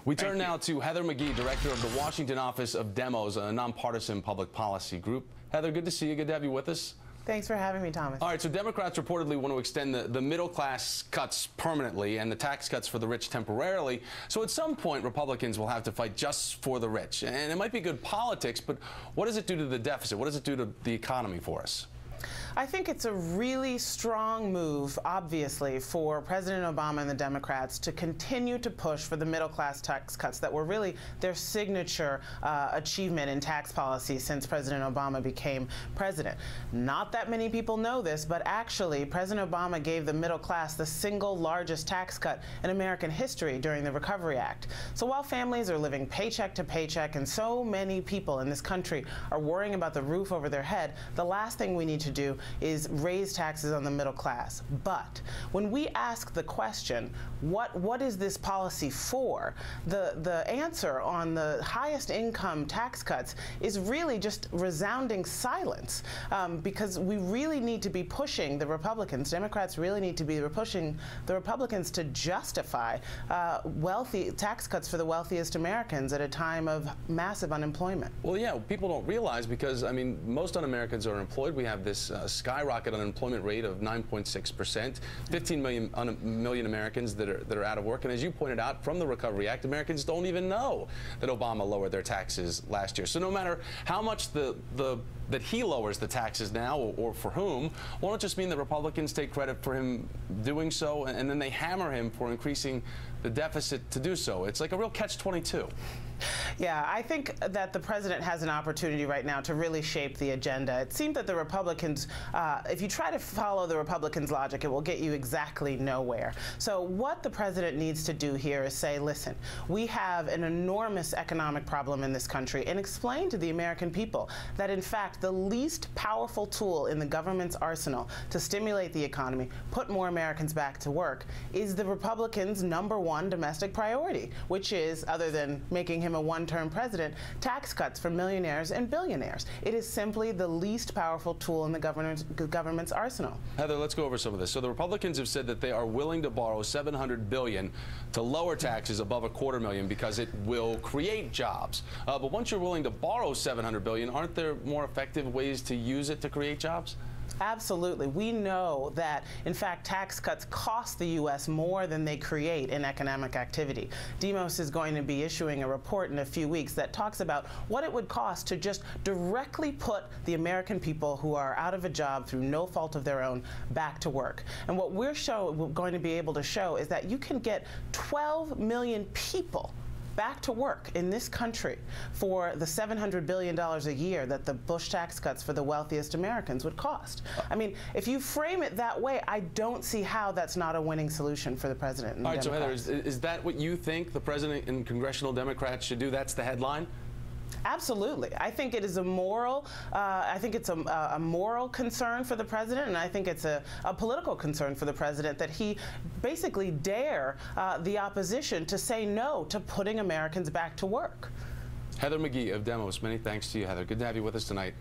We turn now to Heather McGhee, director of the Washington office of Demos, a nonpartisan public policy group. Heather, good to see you. Good to have you with us. Thanks for having me, Thomas. All right, so Democrats reportedly want to extend the middle class cuts permanently and the tax cuts for the rich temporarily. So at some point, Republicans will have to fight just for the rich. And it might be good politics, but what does it do to the deficit? What does it do to the economy for us? I think it's a really strong move, obviously, for President Obama and the Democrats to continue to push for the middle-class tax cuts that were really their signature achievement in tax policy since President Obama became president. Not that many people know this, but actually, President Obama gave the middle class the single largest tax cut in American history during the Recovery Act. So while families are living paycheck to paycheck and so many people in this country are worrying about the roof over their head, the last thing we need to do is raise taxes on the middle class. But when we ask the question, what is this policy for? The answer on the highest income tax cuts is really just resounding silence, because we really need to be pushing the Republicans. Democrats really need to be pushing the Republicans to justify wealthy tax cuts for the wealthiest Americans at a time of massive unemployment. Well, yeah, people don't realize because, I mean, most un-Americans are employed. We have this skyrocket unemployment rate of 9.6%, 15 million Americans that are out of work. And as you pointed out, from the Recovery Act, Americans don't even know that Obama lowered their taxes last year. So no matter how much that he lowers the taxes now, or for whom, won't it just mean that Republicans take credit for him doing so, and then they hammer him for increasing the deficit to do so? It's like a real catch-22. Yeah, I think that the president has an opportunity right now to really shape the agenda. It seems that the Republicans, if you try to follow the Republicans' logic, it will get you exactly nowhere. So what the president needs to do here is say, listen, we have an enormous economic problem in this country, and explain to the American people that, in fact, the least powerful tool in the government's arsenal to stimulate the economy, put more Americans back to work, is the Republicans' #1 domestic priority, which is, other than making him a one-term president, tax cuts for millionaires and billionaires. It is simply the least powerful tool in the government's arsenal. Heather, let's go over some of this. So the Republicans have said that they are willing to borrow $700 billion to lower taxes above $250,000 because it will create jobs. But once you're willing to borrow $700 billion, aren't there more effective ways to use it to create jobs? Absolutely. We know that, in fact, tax cuts cost the U.S. more than they create in economic activity. Demos is going to be issuing a report in a few weeks that talks about what it would cost to just directly put the American people who are out of a job through no fault of their own back to work. And what we're going to be able to show is that you can get 12 million people back to work in this country for the $700 billion a year that the Bush tax cuts for the wealthiest Americans would cost. I mean, if you frame it that way, I don't see how that's not a winning solution for the president and the Democrats. So Heather, is that what you think the president and congressional Democrats should do? That's the headline? Absolutely. I think it is a moral, a moral concern for the president, and I think it's a political concern for the president that he basically dare the opposition to say no to putting Americans back to work. Heather McGhee of Demos, many thanks to you, Heather. Good to have you with us tonight.